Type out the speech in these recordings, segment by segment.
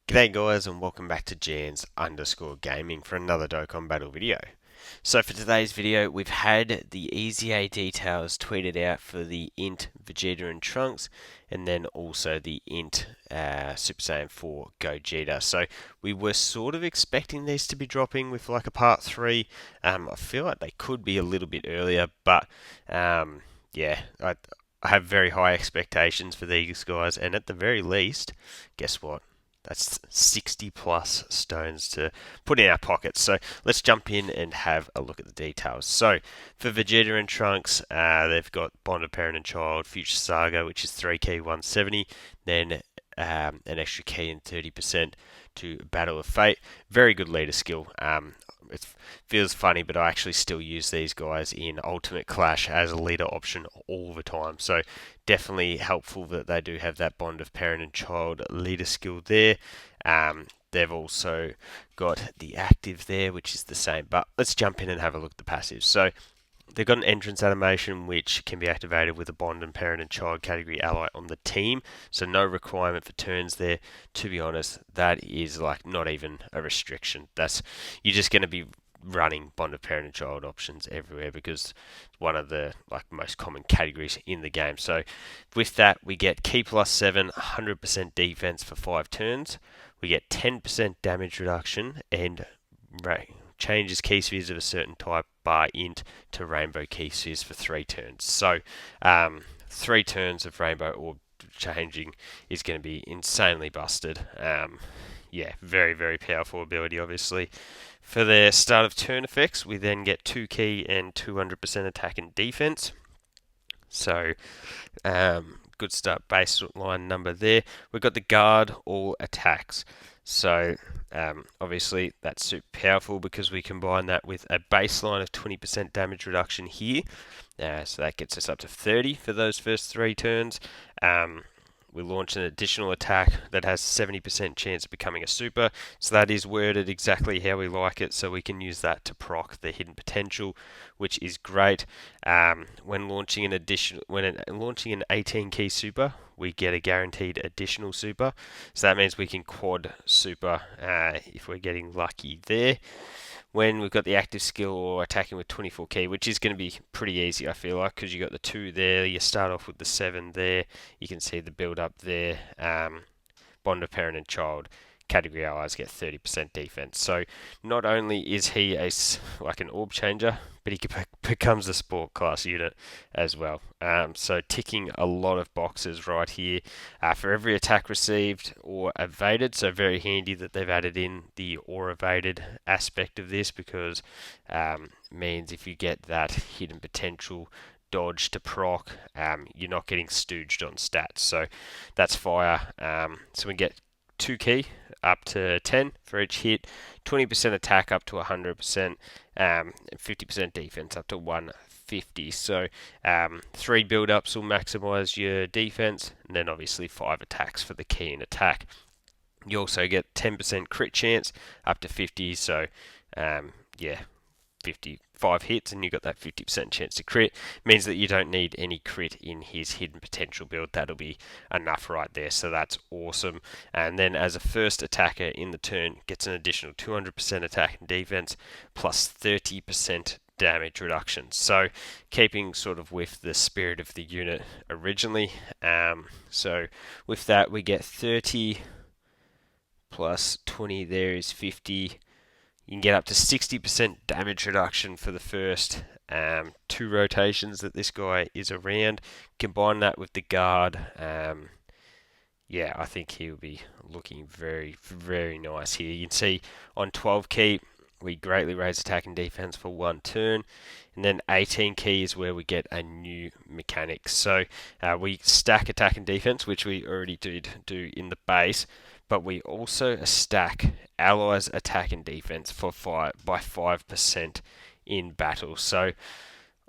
G'day guys and welcome back to Jans_Gaming for another Dokkan battle video. So for today's video we've had the EZA details tweeted out for the INT VEGETA and TRUNKS and then also the INT Super Saiyan 4 GOGETA. So we were sort of expecting these to be dropping with like a part 3. I feel like they could be a little bit earlier, but yeah, I have very high expectations for these guys, and at the very least, guess what? That's 60 plus stones to put in our pockets. So let's jump in and have a look at the details. So for Vegeta and Trunks, they've got Bond of Parent and Child, Future Saga, which is 3 key 170, then an extra key and 30% to Battle of Fate. Very good leader skill. It feels funny, but I actually still use these guys in Ultimate Clash as a leader option all the time. So definitely helpful that they do have that Bond of Parent and Child leader skill there. They've also got the active there, which is the same. But let's jump in and have a look at the passives. So they've got an entrance animation which can be activated with a Bond and Parent and Child category ally on the team. So no requirement for turns there. To be honest, that is like not even a restriction. You're just going to be running Bond of Parent and Child options everywhere because it's one of the most common categories in the game. So with that we get key plus 7, 100% defense for 5 turns. We get 10% damage reduction and changes key spheres of a certain type bar int to rainbow key spheres for 3 turns. So 3 turns of rainbow orb changing is going to be insanely busted. Yeah, very, very powerful ability, obviously. For their start of turn effects, we then get 2 key and 200% attack and defense. So, good start baseline number there. We've got the guard all attacks. So, obviously, that's super powerful because we combine that with a baseline of 20% damage reduction here. So that gets us up to 30 for those first 3 turns. We launch an additional attack that has 70% chance of becoming a super. So that is worded exactly how we like it. So we can use that to proc the hidden potential, which is great. When launching an 18 key super, we get a guaranteed additional super. So that means we can quad super if we're getting lucky there. When we've got the active skill or attacking with 24 key, which is going to be pretty easy, I feel like, because you got the 2 there, you start off with the 7 there, you can see the build up there. Bond of Parent and Child category allies get 30% defense. So not only is he like an orb changer, but he becomes a sport class unit as well. So ticking a lot of boxes right here for every attack received or evaded. So very handy that they've added in the or evaded aspect of this because means if you get that hidden potential dodge to proc, you're not getting stooged on stats. So that's fire. So we get 2 key up to 10 for each hit, 20% attack up to 100%, and 50% defense up to 150. So 3 build-ups will maximize your defense, and then obviously 5 attacks for the key and attack. You also get 10% crit chance up to 50, so yeah, 55 hits and you got that 50% chance to crit. Means that you don't need any crit in his hidden potential build. That'll be enough right there, so that's awesome. And then as a first attacker in the turn, gets an additional 200% attack and defense plus 30% damage reduction. So keeping sort of with the spirit of the unit originally. So with that we get 30 plus 20 there is 50. You can get up to 60% damage reduction for the first 2 rotations that this guy is around. Combine that with the guard. Yeah, I think he'll be looking very, very nice here. You can see on 12 key, we greatly raise attack and defense for 1 turn. And then 18 key is where we get a new mechanic. So we stack attack and defense, which we already did do in the base. But we also stack allies attack and defense by 5% in battle. So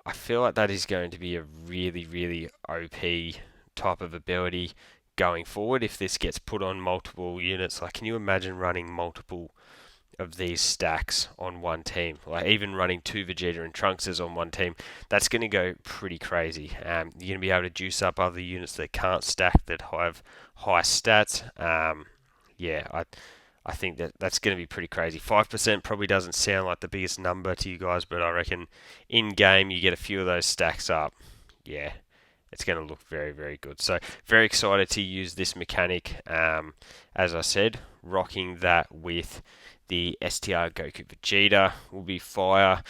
I feel like that is going to be a really, really OP type of ability going forward if this gets put on multiple units. Like, can you imagine running multiple of these stacks on one team? Like even running 2 Vegeta and Trunkses on one team, that's going to go pretty crazy. You're going to be able to juice up other units that can't stack that have high stats. yeah, I think that's going to be pretty crazy. 5% probably doesn't sound like the biggest number to you guys, but I reckon in game you get a few of those stacks up. Yeah, it's going to look very, very good. So very excited to use this mechanic. As I said, rocking that with the STR Goku Vegeta will be fire.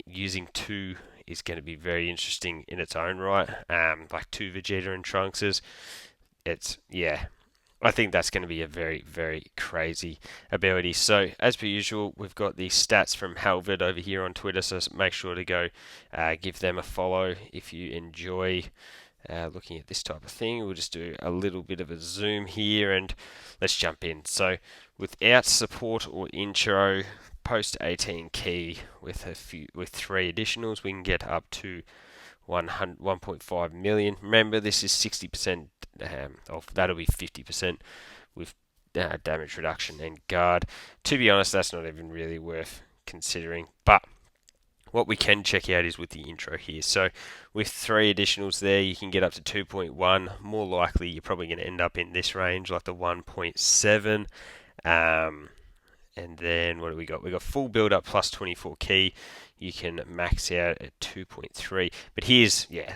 Using two is going to be very interesting in its own right. Like two Vegeta and Trunkses. Yeah, I think that's going to be a very, very crazy ability. So, as per usual, we've got the stats from Halvard over here on Twitter, so make sure to go give them a follow if you enjoy looking at this type of thing. We'll just do a little bit of a zoom here and let's jump in. So, without support or intro, post 18 key with three additionals, we can get up to 1.5 million. Remember, this is 60% off. That'll be 50% with damage reduction and guard. To be honest, that's not even really worth considering. But what we can check out is with the intro here. So with three additionals there, you can get up to 2.1. More likely, you're probably going to end up in this range, like the 1.7. And then what do we got? We got full build up plus 24 key. You can max out at 2.3. But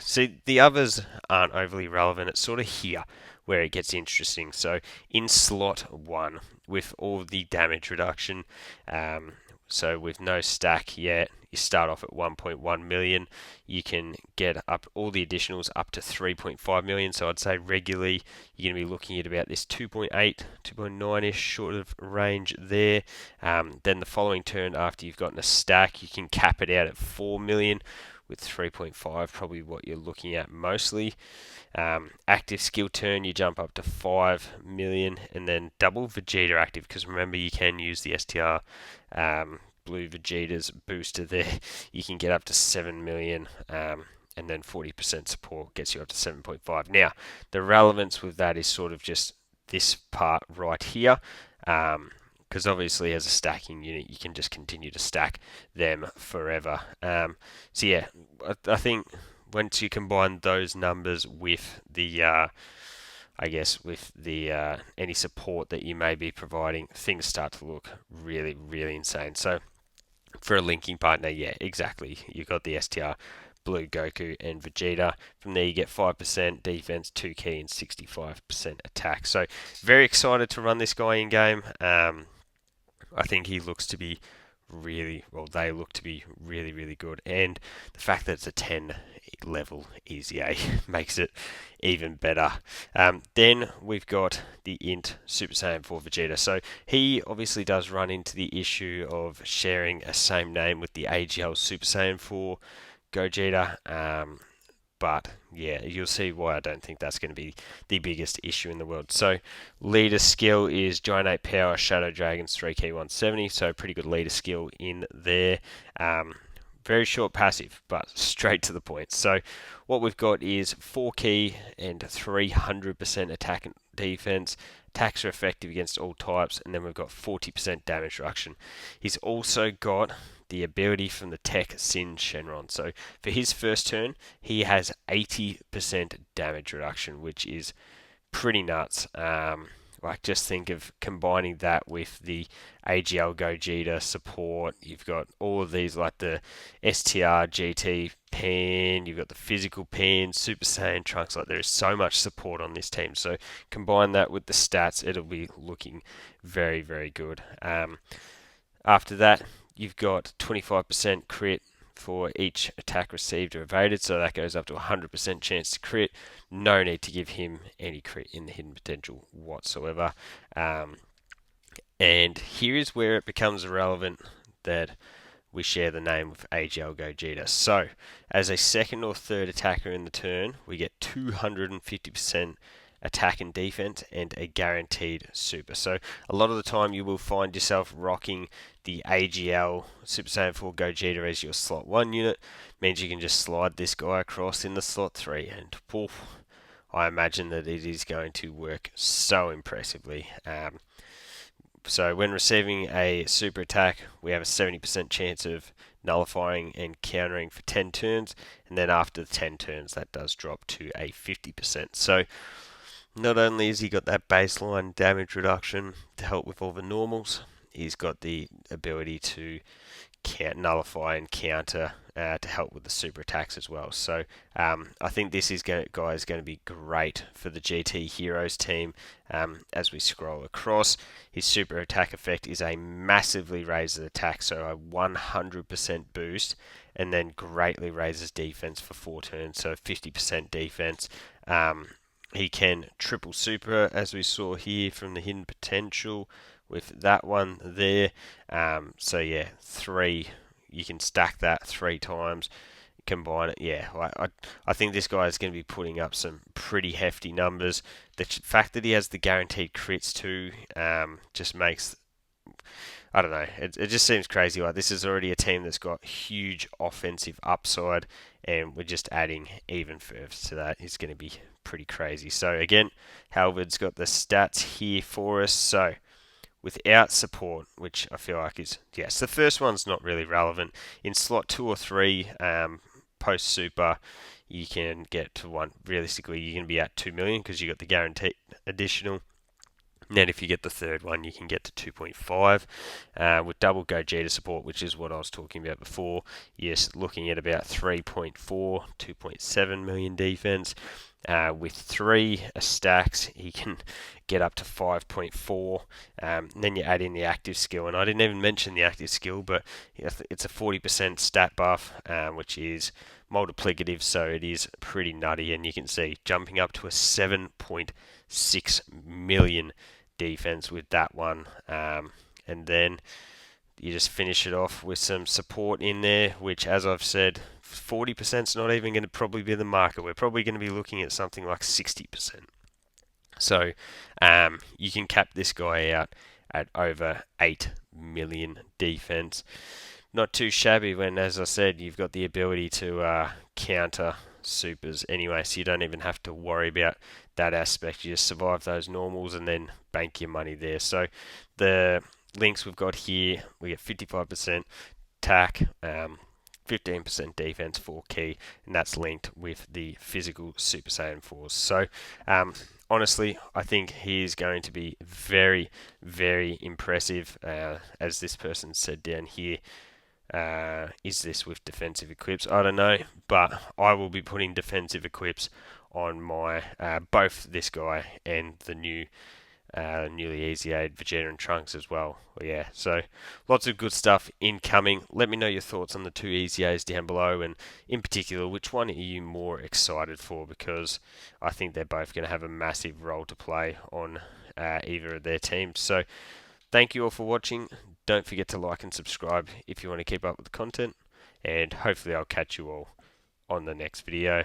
see, the others aren't overly relevant. It's sort of here where it gets interesting. So in slot 1, with all the damage reduction, so with no stack yet, you start off at 1.1 million. You can get up all the additionals up to 3.5 million. So I'd say regularly you're going to be looking at about this 2.8, 2.9-ish sort of range there. Then the following turn after you've gotten a stack, you can cap it out at 4 million with 3.5, probably what you're looking at mostly. Active skill turn, you jump up to 5 million, and then double Vegeta active, because remember you can use the STR Blue Vegeta's booster there. You can get up to 7 million, and then 40% support gets you up to 7.5. Now, the relevance with that is sort of just this part right here, because obviously as a stacking unit, you can just continue to stack them forever. So yeah, I think once you combine those numbers with the any support that you may be providing, things start to look really, really insane. So for a linking partner, yeah, exactly. You've got the STR, Blue, Goku, and Vegeta. From there you get 5% defense, 2 key, and 65% attack. So very excited to run this guy in game. I think he looks to be they look to be really, really good. And the fact that it's a 10 level EZA makes it even better. Then we've got the INT Super Saiyan 4 Vegeta. So he obviously does run into the issue of sharing a same name with the AGL Super Saiyan 4 Gogeta. But yeah, you'll see why I don't think that's going to be the biggest issue in the world. So leader skill is Giant Ape Power, Shadow Dragons, 3 key 170. So pretty good leader skill in there. Very short passive, but straight to the point. So what we've got is 4 key and 300% attack and defense. Attacks are effective against all types, and then we've got 40% damage reduction. He's also got the ability from the Tech Sin Shenron. So for his first turn, he has 80% damage reduction, which is pretty nuts. Just think of combining that with the AGL Gogeta support. You've got all of these, like the STR GT pen, you've got the physical pen, Super Saiyan Trunks. Like, there is so much support on this team. So combine that with the stats, it'll be looking very, very good. After that, you've got 25% crit for each attack received or evaded, so that goes up to 100% chance to crit. No need to give him any crit in the hidden potential whatsoever. And here is where it becomes relevant that we share the name with AGL Gogeta. So, as a second or third attacker in the turn, we get 250% attack and defense and a guaranteed super. So a lot of the time you will find yourself rocking the AGL Super Saiyan 4 Gogeta as your slot 1 unit. Means you can just slide this guy across in the slot 3 and poof, I imagine that it is going to work so impressively. So when receiving a super attack, we have a 70% chance of nullifying and countering for 10 turns, and then after the 10 turns that does drop to a 50%. So Not only has he got that baseline damage reduction to help with all the normals, he's got the ability to nullify and counter to help with the super attacks as well. So I think this guy is going to be great for the GT Heroes team as we scroll across. His super attack effect is a massively raised attack, so a 100% boost, and then greatly raises defense for 4 turns, so 50% defense. He can triple super, as we saw here from the hidden potential with that one there. So yeah, you can stack that 3 times, combine it. Yeah, I think this guy is going to be putting up some pretty hefty numbers. The fact that he has the guaranteed crits too just makes, I don't know, it just seems crazy. Like, this is already a team that's got huge offensive upside, and we're just adding even further to that. It's going to be pretty crazy. So again, Halvard's got the stats here for us. So without support, which I feel like is, yes, the first one's not really relevant. In slot 2 or 3, post super, you can get to one. Realistically, you can be at 2 million because you got the guaranteed additional. And then if you get the third one, you can get to 2.5 with double Gogeta support, which is what I was talking about before. Yes, looking at about 3.4, 2.7 million defense. With 3 stacks, he can get up to 5.4. Then you add in the active skill, and I didn't even mention the active skill, but it's a 40% stat buff, which is multiplicative, so it is pretty nutty. And you can see jumping up to a 7.6 million defense with that one. And then you just finish it off with some support in there, which, as I've said, 40% is not even going to probably be the market. We're probably going to be looking at something like 60%. So you can cap this guy out at over 8 million defense. Not too shabby when, as I said, you've got the ability to counter supers anyway, so you don't even have to worry about that aspect. You just survive those normals and then bank your money there. So the links we've got here, we get 55% attack, 15% defense for key, and that's linked with the physical Super Saiyan 4s. So honestly, I think he is going to be very, very impressive, as this person said down here. Is this with defensive equips? I don't know, but I will be putting defensive equips on my both this guy and the newly EZA'd Vegeta and Trunks as well. Yeah, so lots of good stuff incoming. Let me know your thoughts on the 2 EZAs down below, and in particular, which one are you more excited for? Because I think they're both going to have a massive role to play on either of their teams. So thank you all for watching. Don't forget to like and subscribe if you want to keep up with the content, and hopefully I'll catch you all on the next video.